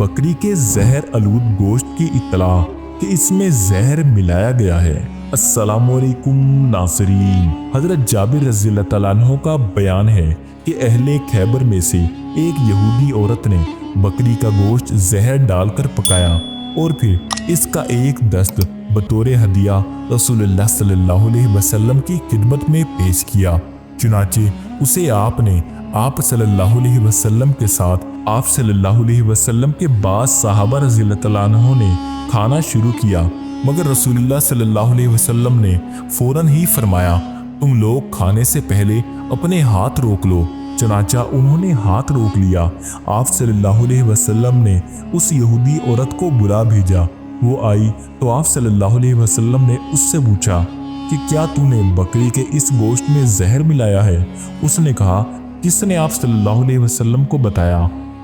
बकरी के जहर आलूद गोश्त की इत्तला कि इसमें जहर मिलाया गया है। अस्सलामुअलैकुम नाज़रीन, हजरत जाबिर रज़ियल्लाहु तआला अन्हु का बयान है कि अहले खैबर में से एक यहूदी औरत ने बकरी का गोश्त जहर डालकर पकाया और फिर इसका एक दस्त बतौर हदिया रसूलुल्लाह सल्लल्लाहु अलैहि वसल्लम की खिदमत में पेश किया। चुनाचे उसे आपने आप सल्लल्लाहु अलैहि वसल्लम के साथ आप सल्लल्लाहु अलैहि वसल्लम के बाद सहाबा रज़ियल्लाहु तआला अन्हुम ने खाना शुरू किया, मगर रसूलुल्लाह सल्लल्लाहु अलैहि वसल्लम ने फौरन ही फरमाया, तुम लोग खाने से पहले अपने हाथ रोक लो। चनाचा उन्होंने हाथ रोक लिया। आप सल्लल्लाहु अलैहि वसल्लम ने उस यहूदी औरत को बुला भेजा। वो आई तो आप सल्लल्लाहु अलैहि वसल्लम ने उससे पूछा कि क्या तूने बकरी के इस गोश्त में जहर मिलाया है? उसने कहा, किसने आप सल्लल्लाहु अलैहि वसल्लम को बताया?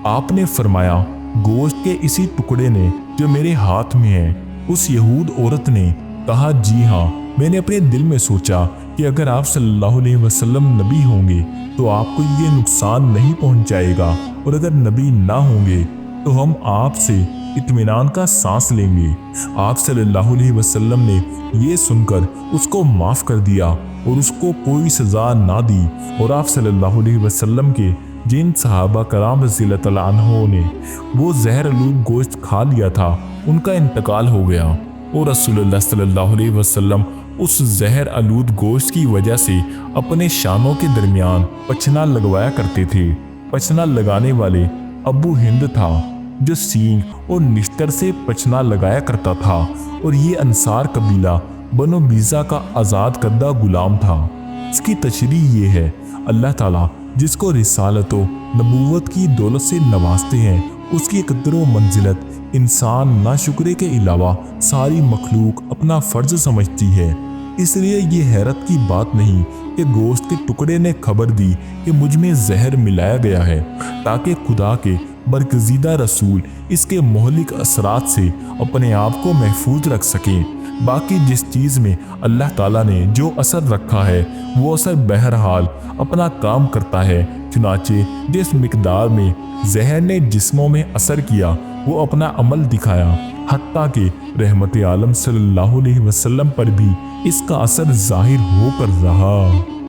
आपने फरमाया, गोश्त के इसी टुकड़े ने जो मेरे हाथ में है। उस यहूद औरत ने कहा, जी हाँ, मैंने अपने दिल में सोचा कि अगर आप सल्लल्लाहु अलैहि वसल्लम नबी होंगे तो आपको ये नुकसान नहीं पहुंचाएगा, और अगर नबी ना होंगे तो हम आपसे इत्मीनान का सांस लेंगे। आप सल्लल्लाहु अलैहि वसल्लम ने ये सुनकर उसको माफ कर दिया और उसको कोई सजा ना दी, और आप सल्लल्लाहु अलैहि वसल्लम के जिन सहाबा कराम रज़ियल्लाहु तआला अन्हुम ने वो जहर आलूद गोश्त खा लिया था, उनका इंतकाल हो गया, और रसूलुल्लाह सल्लल्लाहु अलैहि वसल्लम उस जहर आलूद गोश्त की वजह से अपने शानों के दरमियान पचना लगवाया करते थे। पचना लगाने वाले अबू हिंद था जो सींग और निश्तर से पचना लगाया करता था, और ये अंसार कबीला बनो बीजा का आज़ाद करदा गुलाम था। इसकी तशरीह ये है, अल्लाह ताला जिसको रिसालत व नबूवत की दौलत से नवाजते हैं, उसकी कदर व मंजिलत इंसान नाशुक्रे के अलावा सारी मखलूक अपना फ़र्ज समझती है। इसलिए ये हैरत की बात नहीं कि गोश्त के टुकड़े ने खबर दी कि मुझ में जहर मिलाया गया है, ताकि खुदा के बरगज़ीदा रसूल इसके मोहलिक असरात से अपने आप को महफूज रख सकें। बाकी जिस चीज़ में अल्लाह ताला ने जो असर रखा है वो असर बहरहाल अपना काम करता है। चुनाचे जिस मिकदार में जहर ने जिस्मों में असर किया वो अपना अमल दिखाया, हत्ता कि रहमत आलम सल्लल्लाहु अलैहि वसल्लम पर भी इसका असर जाहिर होकर रहा।